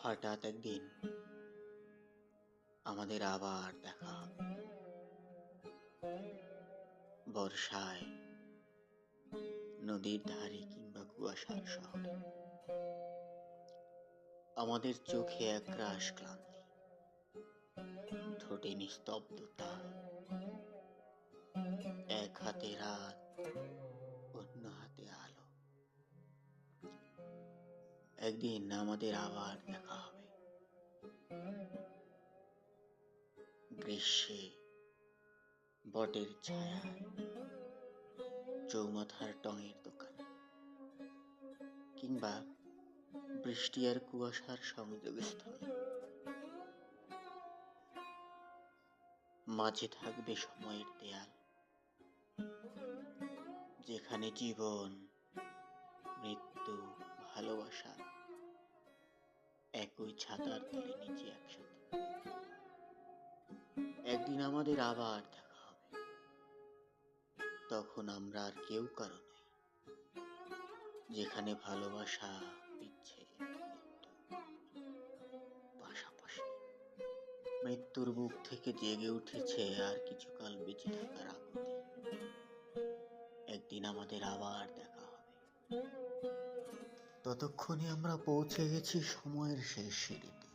হঠাৎ একদিন আমাদের আবার দেখা হবে। বর্ষায়, নদীর ধারে কিংবা কুয়াশার শহরে। আমাদের চোখে একরাশ ক্লান্তি, ঠোঁটে নিস্তব্ধতা, এক হাতে রাত, অন্য হাতে আলো। একদিন আমাদের আবার দেখা হবে। গ্রীষ্মে, বটের ছায়ায়, চৌমাথার টঙের দোকানে, কিংবা বৃষ্টি আর কুয়াশার সংযোগস্থলে। মাঝে থাকবে সময়ের দেয়াল, যেখানে জীবন, মৃত্যু, ভালোবাসা একই ছাতার তলে নিচে একসাথে। একদিন আমাদের আবার দেখা হবে। তখন আমরা আর কেউ কারো নই, যেখানে ভালোবাসা, বিচ্ছেদ, মৃত্যু পাশাপাশি। মৃত্যুর বুক থেকে জেগে উঠেছে আর কিছুকাল বেঁচে থাকার আকুতি। একদিন আমাদের আবার দেখা হবে। ততক্ষণে আমরা পৌঁছে গেছি সময়ের শেষ সিঁড়িতে।